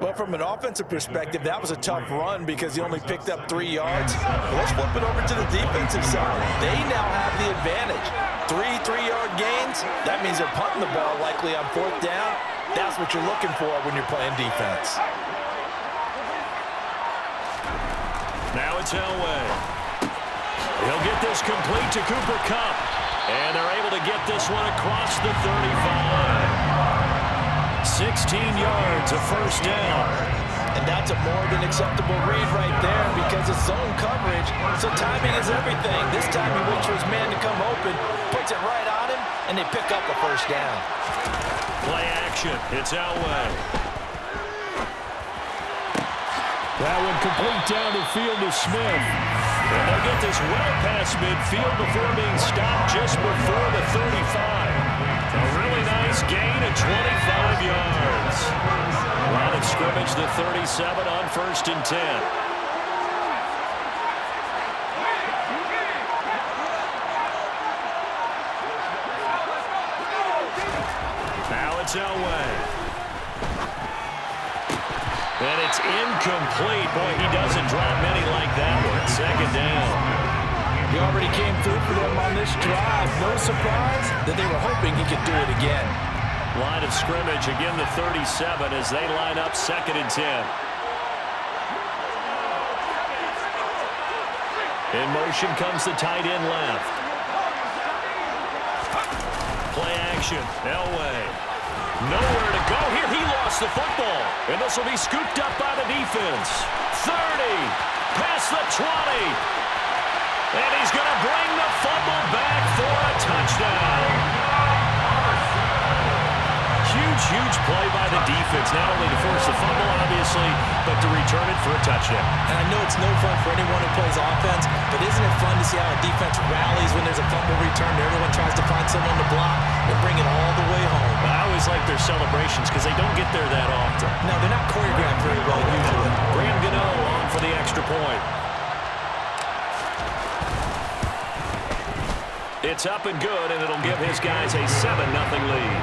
But from an offensive perspective, that was a tough run because he only picked up 3 yards. But let's flip it over to the defensive side. They now have the advantage. 3-3-yard gains, that means they're punting the ball likely on 4th down. That's what you're looking for when you're playing defense. Now it's Elway. He'll get this complete to Cooper Kupp. And they're able to get this one across the 35. 16 yards, a first down. And that's a more than acceptable read right there because it's zone coverage, so timing is everything. This time he waits for his man to come open, puts it right on him, and they pick up a first down. Play action. It's Elway. That one complete down the field to Smith. And they'll get this well past midfield before being stopped just before the 35. A really nice gain of 25 yards. Line of scrimmage, the 37 on 1st and 10. Now it's Elway. And it's incomplete. Boy, he doesn't drop many like that one. 2nd down. He already came through for them on this drive. No surprise that they were hoping he could do it again. Line of scrimmage, again the 37 as they line up 2nd and 10. In motion comes the tight end left. Play action. Elway. Nowhere to go here. He lost the football. And this will be scooped up by the defense. 30. Past the 20. And he's going to bring the fumble back for a touchdown. Huge play by the defense, not only to force the fumble, obviously, but to return it for a touchdown. And I know it's no fun for anyone who plays offense, but isn't it fun to see how a defense rallies when there's a fumble return? Everyone tries to find someone to block and bring it all the way home. I always like their celebrations because they don't get there that often. No, they're not choreographed very well usually. Graham Gano on for the extra point. It's up and good, and it'll give his guys a 7-0 lead.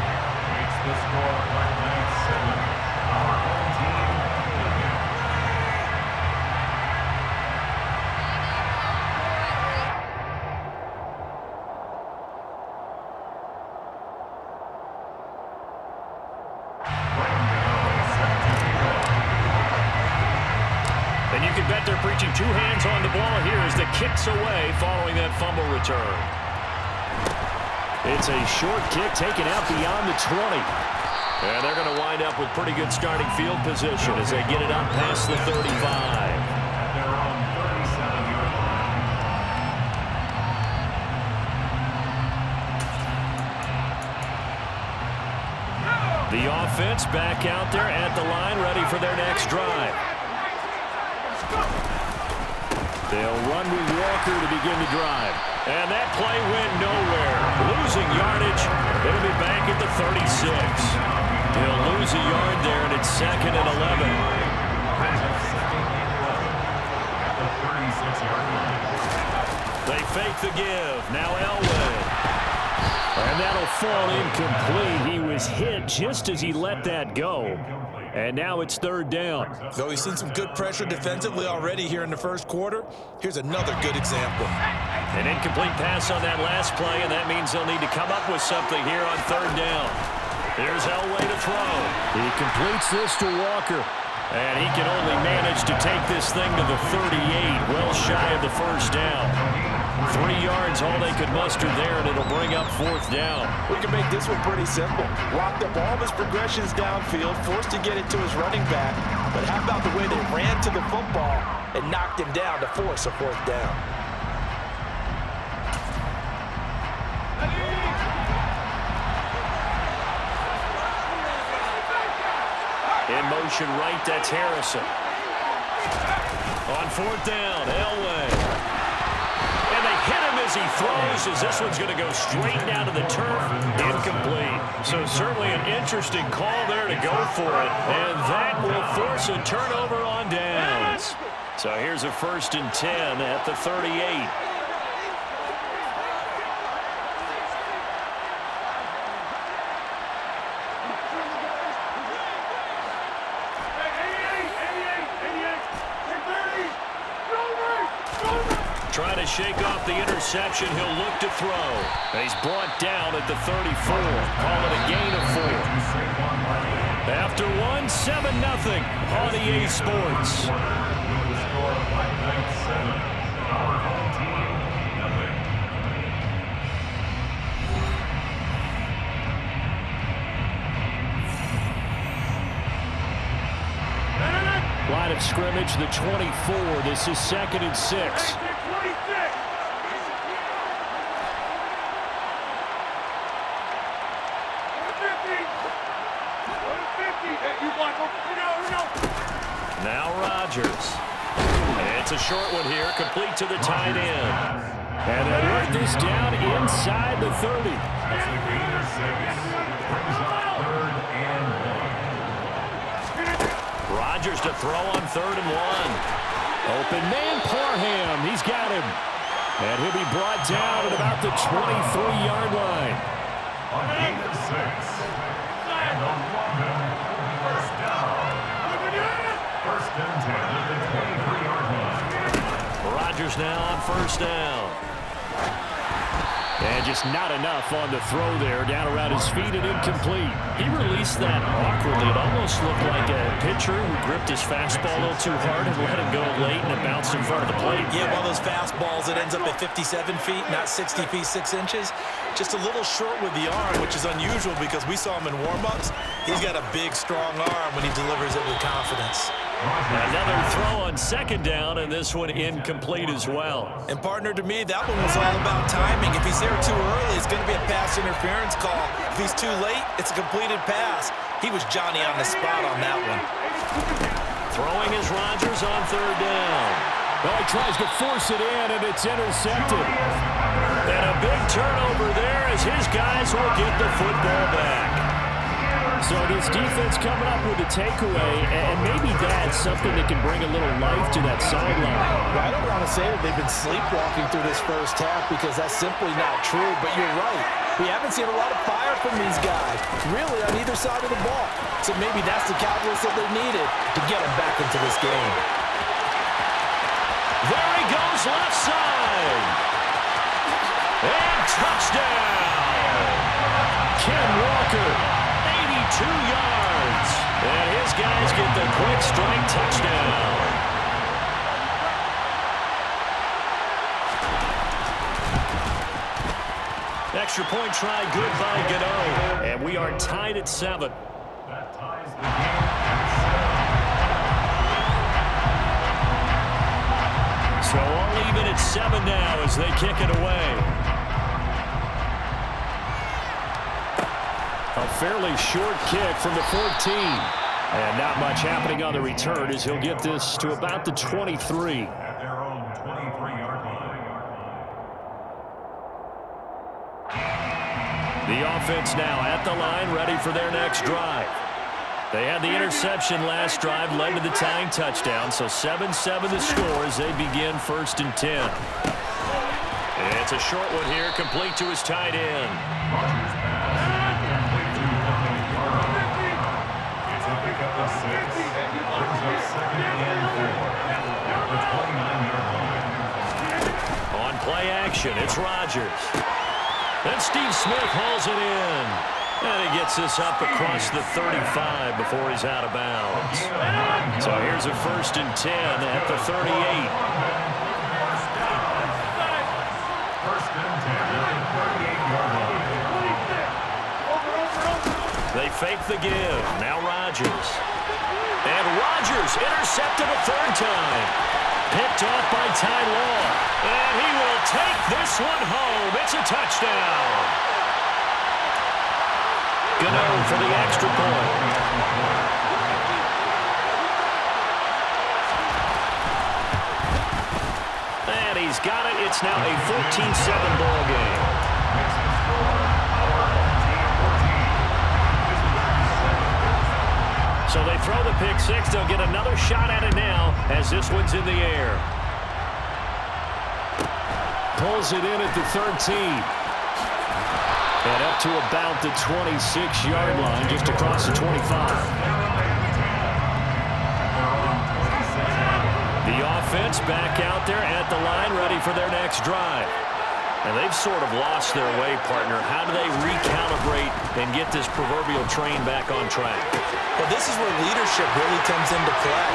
The score by 9-7. Our home team. And you can bet they're preaching 2 hands on the ball here as the kick's away following that fumble return. It's a short kick taken out beyond the 20. And they're going to wind up with pretty good starting field position as they get it up past the 35. At their own 37-yard line. The offense back out there at the line, ready for their next drive. They'll run with Walker to begin the drive. And that play went nowhere. Losing yardage. It'll be back at the 36. He'll lose a yard there, and it's 2nd and 11. They fake the give. Now Elway. And that'll fall incomplete. He was hit just as he let that go. And now it's 3rd down. So we've seen some good pressure defensively already here in the first quarter. Here's another good example. An incomplete pass on that last play, and that means they'll need to come up with something here on 3rd down. Here's Elway to throw. He completes this to Walker. And he can only manage to take this thing to the 38, well shy of the first down. 3 yards, all they could muster there, and it'll bring up 4th down. We can make this one pretty simple. Locked up all of his progressions downfield, forced to get it to his running back. But how about the way they ran to the football and knocked him down to force a 4th down? In motion right, that's Harrison. On 4th down, Elway. And they hit him as he throws, as this one's going to go straight down to the turf. Incomplete. So certainly an interesting call there to go for it. And that will force a turnover on downs. So here's a 1st and 10 at the 38. Trying to shake off the interception. He'll look to throw. And he's brought down at the 34. Call it a gain of 4. After one, 7-0 on EA Sports. Line of scrimmage, the 24. This is 2nd and 6. Now Rodgers. It's a short one here, complete to the tight end. And they work this down inside the 30. Rodgers to throw on 3rd and 1. Open man, Parham. He's got him. And he'll be brought down at about the 23-yard line. On 8 of 6. And on 1 down. First and 10 at the 23-yard line. Rodgers now on 1st down. And just not enough on the throw there. Down around his feet and incomplete. He released that awkwardly. It almost looked like a pitcher who gripped his fastball a little too hard and let it go late, and it bounced in front of the plate. Yeah, one of those fastballs that ends up at 57 feet, not 60 feet 6 inches. Just a little short with the arm, which is unusual because we saw him in warm-ups. He's got a big, strong arm when he delivers it with confidence. Another throw on 2nd down, and this one incomplete as well. And partner, to me, that one was all about timing. If he's there too early, it's going to be a pass interference call. If he's too late, it's a completed pass. He was Johnny on the spot on that one. Throwing is Rodgers on 3rd down. Well, he tries to force it in, and it's intercepted. And a big turnover there as his guys will get the football back. So this defense coming up with a takeaway, and maybe that's something that can bring a little life to that sideline. Well, I don't want to say that they've been sleepwalking through this first half because that's simply not true, but you're right. We haven't seen a lot of fire from these guys, really on either side of the ball. So maybe that's the catalyst that they needed to get them back into this game. There he goes left side. And touchdown. Ken Walker. 82 yards. And his guys get the quick strike touchdown. Extra point try good by Gano. And we are tied at 7. That ties the game at 7. So all even at 7 now as they kick it away. A fairly short kick from the 14. And not much happening on the return as he'll get this to about the 23. At their own 23-yard line. The offense now at the line, ready for their next drive. They had the interception last drive, led to the tying touchdown, so 7-7 the score as they begin 1st and 10. It's a short one here, complete to his tight end. Rodgers pass. It's a pickup of 6. Brings up 2nd and 4 at the 29-yard line. On play action, it's Rodgers. Then Steve Smith hauls it in. And he gets this up across the 35 before he's out of bounds. So here's a 1st and 10 at the 38. First and 10 at the 38-yard line. They fake the give. Now Rodgers. And Rodgers intercepted a 3rd time. Picked off by Ty Law. And he will take this one home. It's a touchdown. Gano for the extra point. And he's got it. It's now a 14-7 ball game. So they throw the pick 6. They'll get another shot at it now as this one's in the air. Pulls it in at the 13. And up to about the 26-yard line, just across the 25. The offense offense back out there at the line, ready for their next drive. And they've sort of lost their way, partner. How do they recalibrate and get this proverbial train back on track? Well, this is where leadership really comes into play.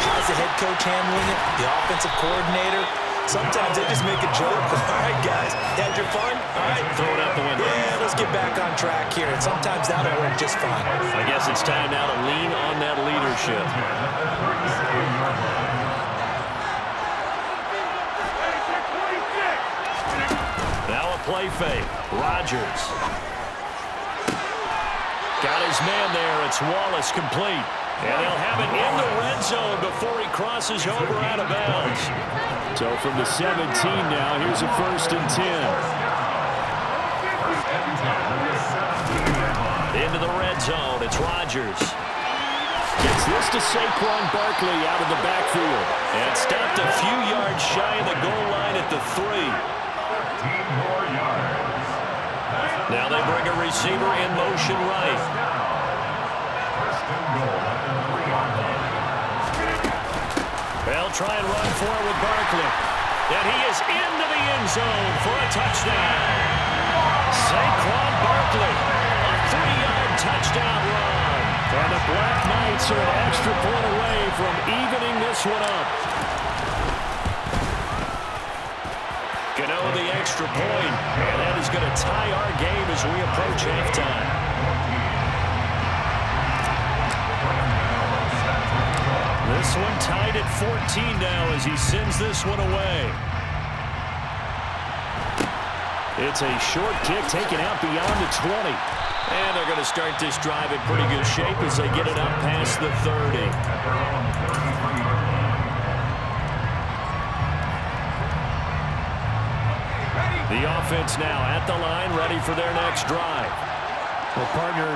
How's the head coach handling it? The offensive coordinator? Sometimes they just make a joke. All right, guys, had your fun? All right. Throw it out the window. Yeah, let's get back on track here. And sometimes that'll work just fine. I guess it's time now to lean on that leadership. Now a play fake. Rodgers. Got his man there. It's Wallace complete. And he'll have it in the red zone before he crosses over out of bounds. So from the 17 now, here's a 1st and 10. Into the red zone. It's Rodgers. Gets this to Saquon Barkley out of the backfield. And stopped a few yards shy of the goal line at the 3. Now they bring a receiver in motion right. They'll try and run for it with Barkley. And he is into the end zone for a touchdown. Saquon Barkley, a 3-yard touchdown run. And the Black Knights are an extra point away from evening this one up. Gano the extra point, and that is going to tie our game as we approach halftime. This one tied at 14 now as he sends this one away. It's a short kick taken out beyond the 20. And they're going to start this drive in pretty good shape as they get it up past the 30. The offense now at the line, ready for their next drive. Well, partner,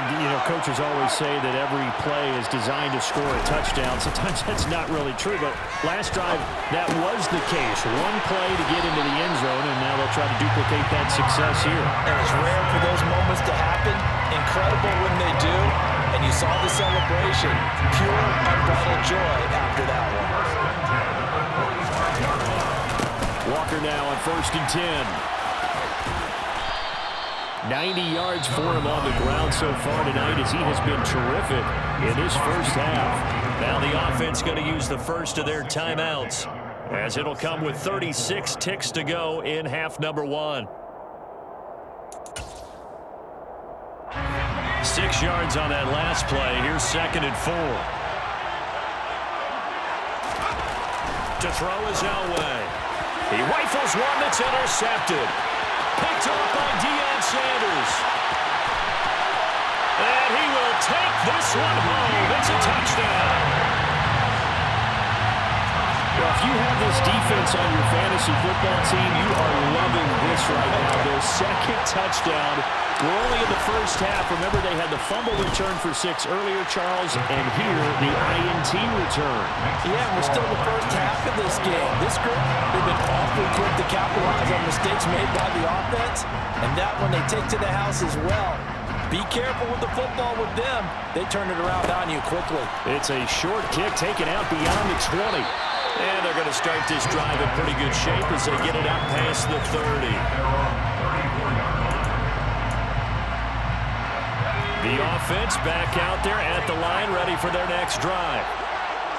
coaches always say that every play is designed to score a touchdown. Sometimes that's not really true, but last drive, that was the case. One play to get into the end zone, and now they'll try to duplicate that success here. And it's rare for those moments to happen. Incredible when they do. And you saw the celebration. Pure, unbridled joy after that one. Walker now on 1st and 10. 90 yards for him on the ground so far tonight as he has been terrific in his first half. Now the offense going to use the first of their timeouts as it'll come with 36 ticks to go in half number 1. 6 yards on that last play. Here's 2nd and 4. To throw is Elway. He rifles one that's intercepted. Picked up by Deion Sanders. And he will take this one home. It's a touchdown. Well, if you have this defense on your fantasy football team, you are loving this right now. Their second touchdown. We're only in the first half. Remember, they had the fumble return for 6 earlier, Charles, and here the INT return. Yeah, we're still in the first half of this game. This group, they've been awfully quick to capitalize on mistakes made by the offense, and that one they take to the house as well. Be careful with the football with them. They turn it around on you quickly. It's a short kick taken out beyond the 20. And they're going to start this drive in pretty good shape as they get it out past the 30. The offense back out there at the line, ready for their next drive.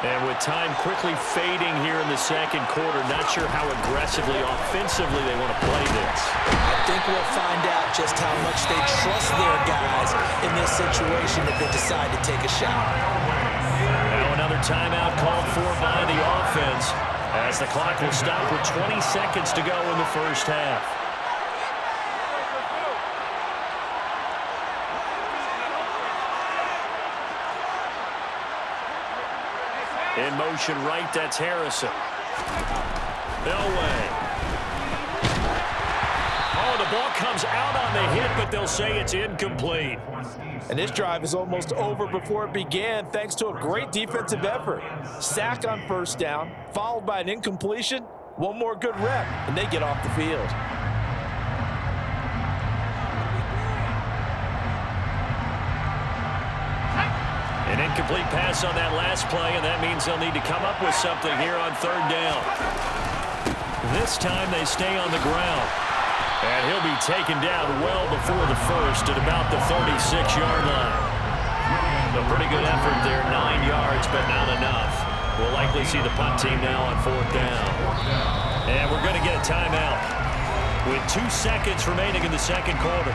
And with time quickly fading here in the second quarter, not sure how aggressively, offensively they want to play this. I think we'll find out just how much they trust their guys in this situation if they decide to take a shot. Now another timeout called for by the offense as the clock will stop with 20 seconds to go in the first half. In motion right, that's Harrison. Elway. Oh, the ball comes out on the hit, but they'll say it's incomplete. And this drive is almost over before it began thanks to a great defensive effort. Sack on first down, followed by an incompletion. One more good rep, and they get off the field. An Incomplete pass on that last play, and that means they'll need to come up with something here on third down. This time they stay on the ground. And he'll be taken down well before the first at about the 36-yard line. A pretty good effort there, 9 yards, but not enough. We'll likely see the punt team now on fourth down. And we're going to get a timeout with 2 seconds remaining in the second quarter.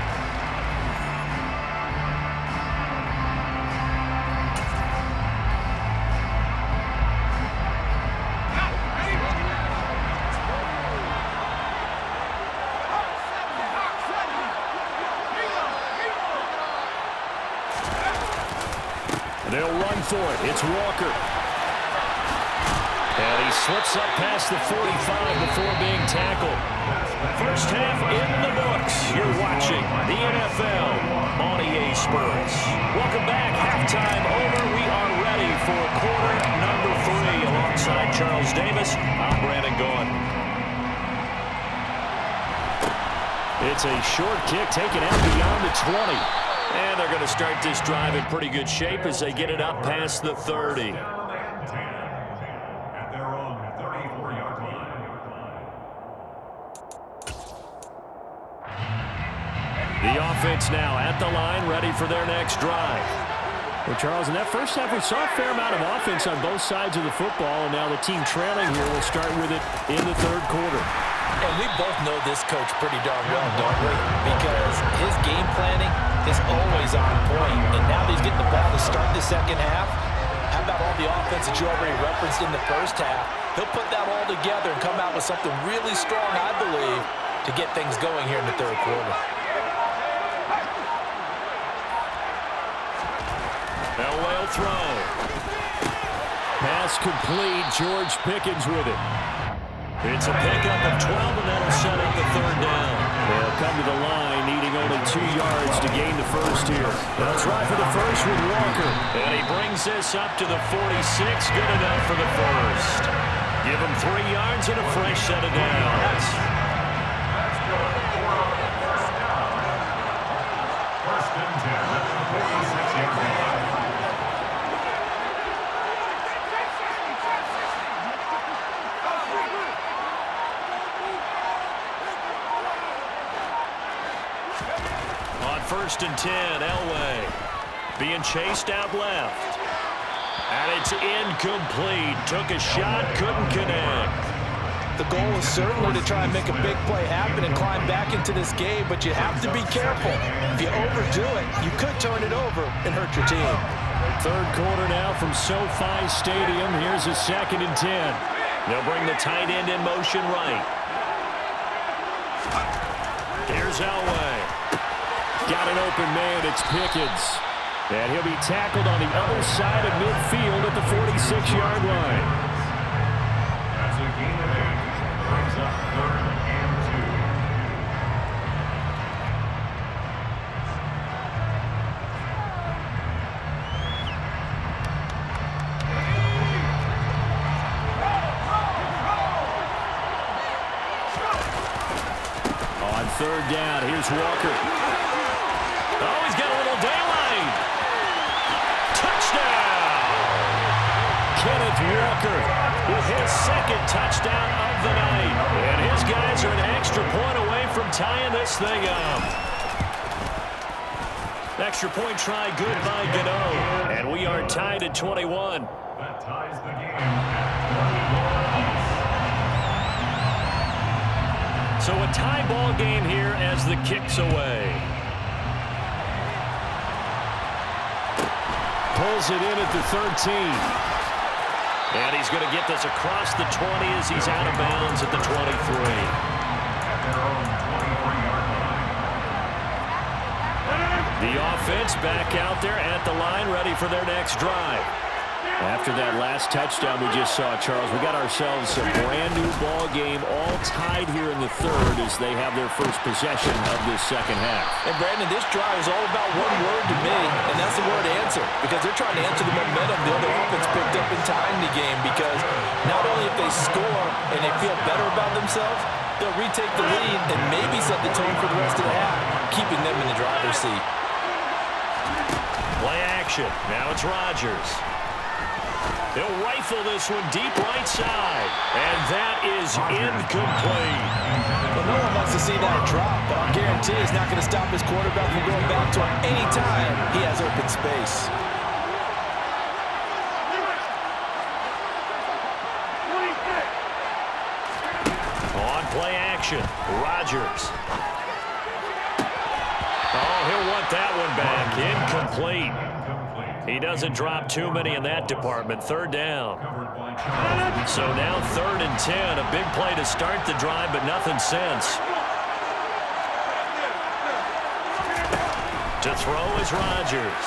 They'll run for it. It's Walker. And he slips up past the 45 before being tackled. First half in the books. You're watching the NFL on EA Sports. Welcome back. Halftime over. We are ready for quarter number 3. Alongside Charles Davis, I'm Brandon Gaughan. It's a short kick taken out beyond the 20. And they're going to start this drive in pretty good shape as they get it up past the 30. At their own 34-yard line. The offense now at the line, ready for their next drive. Well, Charles, in that first half, we saw a fair amount of offense on both sides of the football, and now the team trailing here will start with it in the third quarter. And we both know this coach pretty darn well, don't we? Because his game planning is always on point. And now that he's getting the ball to start the second half, how about all the offense that you already referenced in the first half? He'll put that all together and come out with something really strong, I believe, to get things going here in the third quarter. Elway will throw. Pass complete. George Pickens with it. It's a pickup of 12, and that'll set up the third down. They'll come to the line, needing only 2 yards to gain the first here. That's right for the first with Walker. And he brings this up to the 46. Good enough for the first. Give him 3 yards and a fresh set of downs. That's good for a first down. First and 10 at the 46-yard line. First and 10, Elway being chased out left. And it's incomplete. Took a shot, couldn't connect. The goal is certainly to try and make a big play happen and climb back into this game, but you have to be careful. If you overdo it, you could turn it over and hurt your team. Third quarter now from SoFi Stadium. Here's a 2nd and 10. They'll bring the tight end in motion right. Here's Elway. Got an open man, it's Pickens. And he'll be tackled on the other side of midfield at the 46-yard line. That's a gain of 8. Brings up 3rd and 2. On third down, here's Walker. Oh, he's got a little daylight. Touchdown! Kenneth Walker With his 2nd touchdown of the night. And his guys are an extra point away from tying this thing up. Extra point try good by Gano. And we are tied at 21. That ties the game at 21. So a tie ball game here as the kick's away. pulls it in at the 13. And he's going to get this across the 20 as he's out of bounds at the 23. At their own 23-yard line. The offense back out there at the line, ready for their next drive. After that last touchdown we just saw, Charles, we got ourselves a brand-new ball game, all tied here in the third as they have their first possession of this second half. And, Brandon, this drive is all about one word to me, and that's the word answer, because they're trying to answer the momentum the other offense picked up in tying the game, because not only if they score and they feel better about themselves, they'll retake the lead and maybe set the tone for the rest of the half, keeping them in the driver's seat. Play action. Now it's Rodgers. He'll rifle this one deep right side. And that is incomplete. Well, no one wants to see that drop, but I'll guarantee it's not going to stop his quarterback from going back to him anytime he has open space. On play action, Rodgers. Oh, he'll want that one back. Incomplete. He doesn't drop too many in that department. Third down. So now 3rd and 10. A big play to start the drive, but nothing since. To throw is Rodgers.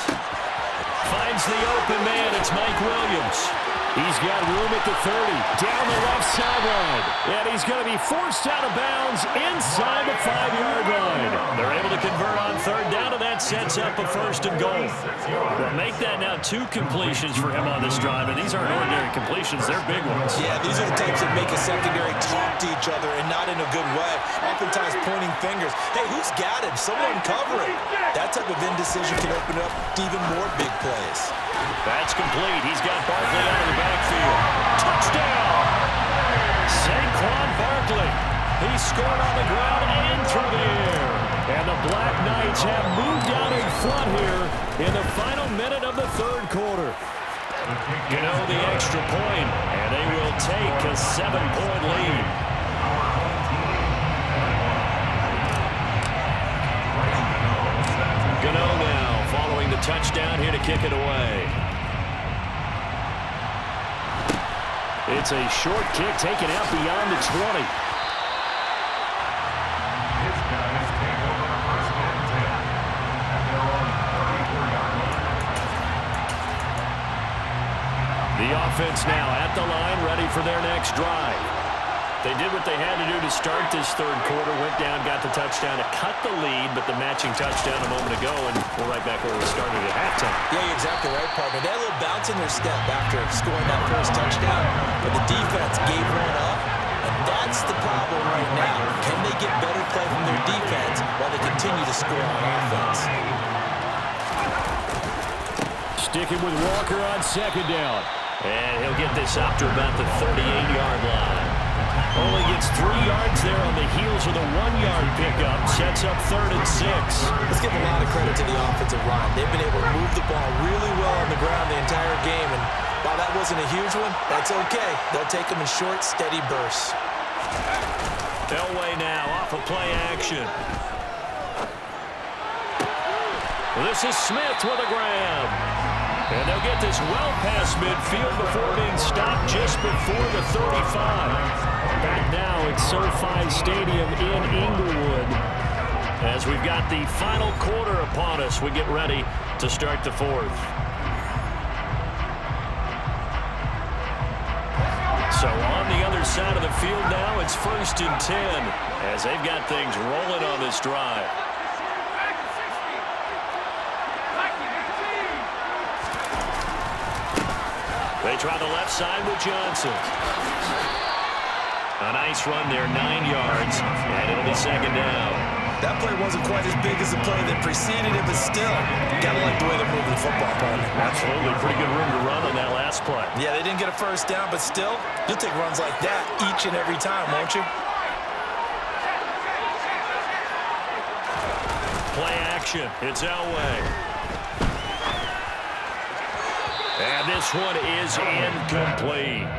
Finds the open man. It's Mike Williams. He's got room at the 30, down the left sideline. And he's going to be forced out of bounds inside the 5-yard line. They're able to convert on 3rd down, and that sets up a 1st and goal. Well, make that now 2 completions for him on this drive, and these aren't ordinary completions. They're big ones. Yeah, these are the types that make a secondary talk to each other, and not in a good way. Oftentimes pointing fingers. Hey, who's got him? Someone cover it. That type of indecision can open up to even more big plays. That's complete. He's got Barkley out of the backfield. Touchdown! Saquon Barkley. He scored on the ground and through the air. And the Black Knights have moved out in front here in the final minute of the 3rd quarter. You know, the extra point, and they will take a 7-point lead. Gano now following the touchdown here to kick it away. It's a short kick taken out beyond the 20. The offense now at the line, ready for their next drive. They did what they had to do to start this 3rd quarter, went down, got the touchdown to cut the lead, but the matching touchdown a moment ago, and we're right back where we started at halftime. Yeah, you're exactly right, partner. They had a little bounce in their step after scoring that first touchdown, but the defense gave one up, and that's the problem right now. Can they get better play from their defense while they continue to score on offense? Sticking with Walker on 2nd down. And he'll get this up to about the 38-yard line. Only gets 3 yards there on the heels of the 1-yard pickup. Sets up 3rd and 6. Let's give a lot of credit to the offensive line. They've been able to move the ball really well on the ground the entire game. And while that wasn't a huge one, that's okay. They'll take them in short, steady bursts. Elway now off of play action. This is Smith with a grab. And they'll get this well past midfield before being stopped just before the 35. Back now at SoFi Stadium in Inglewood. As we've got the final quarter upon us, we get ready to start the 4th. So on the other side of the field now, it's 1st and 10 as they've got things rolling on this drive. They try the left side with Johnson. A nice run there, 9 yards, and it'll be 2nd down. That play wasn't quite as big as the play that preceded it, but still, gotta like the way they're moving the football, partner. Absolutely, pretty good room to run on that last play. Yeah, they didn't get a 1st down, but still, you'll take runs like that each and every time, won't you? Play action, it's Elway. And this one is incomplete.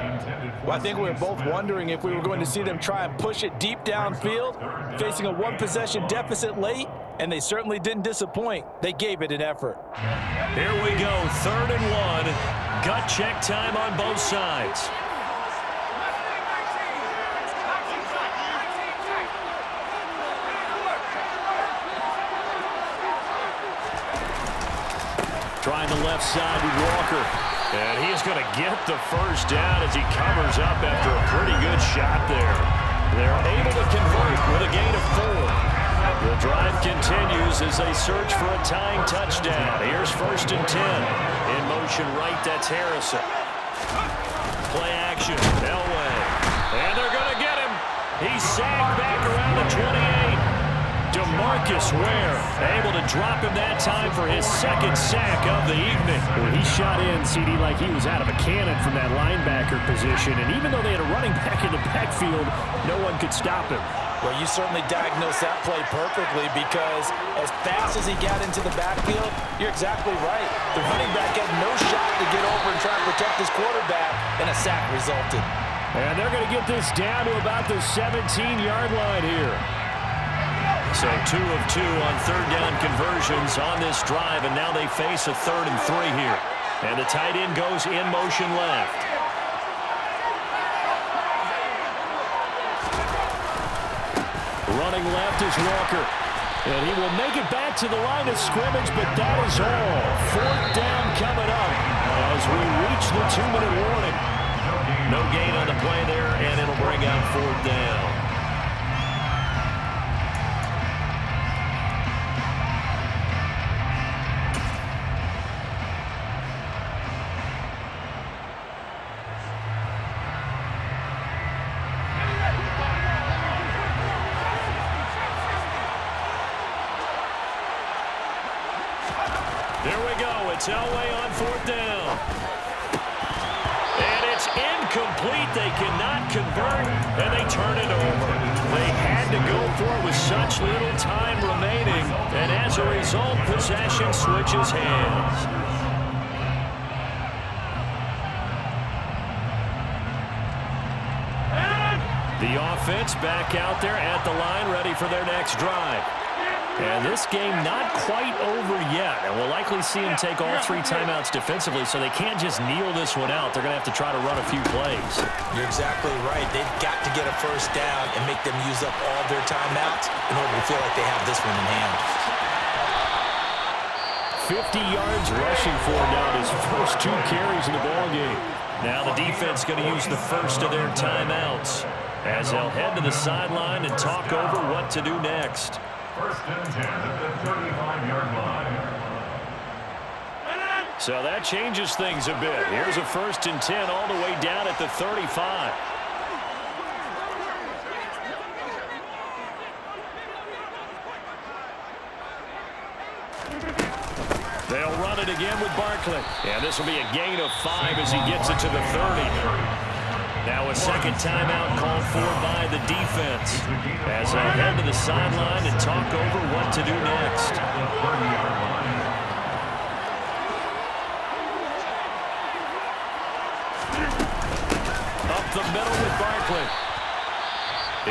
Well, I think we were both wondering if we were going to see them try and push it deep downfield, facing a 1-possession deficit late, and they certainly didn't disappoint. They gave it an effort. Here we go, 3rd and 1. Gut check time on both sides. Trying the left side with Walker. And he's going to get the 1st down as he covers up after a pretty good shot there. They're able to convert with a gain of 4. The drive continues as they search for a tying touchdown. Here's 1st and 10. In motion right, that's Harrison. Play action, Elway. And they're going to get him. He's sagged back around the 28. Marcus Ware able to drop him that time for his second sack of the evening. Well, he shot in, CD, like he was out of a cannon from that linebacker position. And even though they had a running back in the backfield, no one could stop him. Well, you certainly diagnosed that play perfectly because as fast as he got into the backfield, you're exactly right. The running back had no shot to get over and try to protect his quarterback, and a sack resulted. And they're going to get this down to about the 17-yard line here. So 2 of 2 on third down conversions on this drive, and now they face a 3rd and 3 here. And the tight end goes in motion left. Running left is Walker. And he will make it back to the line of scrimmage, but that is all. 4th down coming up as we reach the 2-minute warning. No gain on the play there, and it'll bring out 4th down. There we go. It's Elway on 4th down. And it's incomplete. They cannot convert, and they turn it over. They had to go for it with such little time remaining, and as a result, possession switches hands. The offense back out there at the line, ready for their next drive. And this game not quite over yet. And we'll likely see him take all 3 timeouts defensively, so they can't just kneel this one out. They're going to have to try to run a few plays. You're exactly right. They've got to get a first down and make them use up all their timeouts in order to feel like they have this one in hand. 50 yards rushing for him now, his first 2 carries in the ballgame. Now the defense going to use the first of their timeouts as they'll head to the sideline and talk over what to do next. 1st and 10 at the 35-yard line. So that changes things a bit. Here's a 1st and 10 all the way down at the 35. They'll run it again with Barkley. And this will be a gain of 5 as he gets it to the 30. Now a second timeout called for by the defense as they head to the sideline and talk over what to do next. Up the middle with Barkley.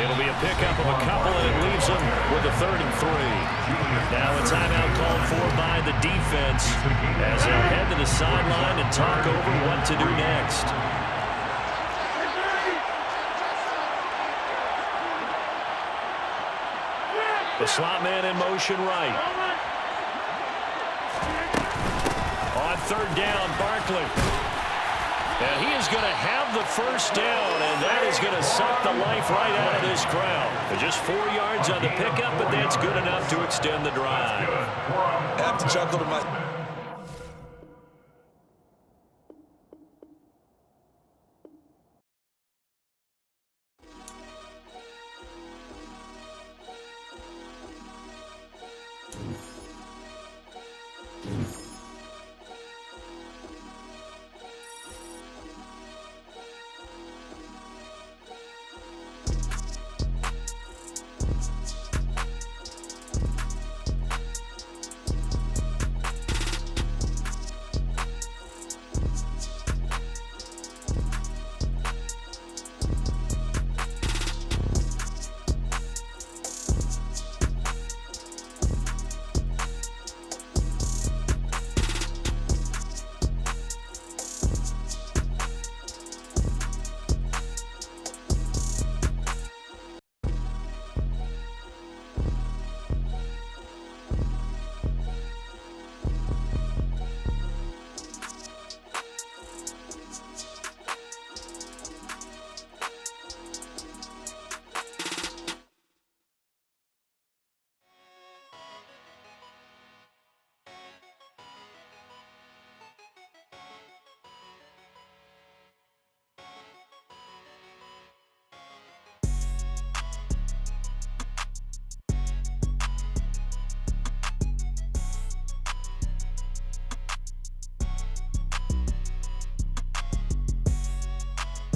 It'll be a pickup of a couple, and it leaves them with a 3rd and 3. Now a timeout called for by the defense as they head to the sideline and talk over what to do next. The slot man in motion right. On 3rd down, Barkley. And he is going to have the first down, and that is going to suck the life right out of this crowd. Just 4 yards on the pickup, but that's good enough to extend the drive. I have to chuckle to myself.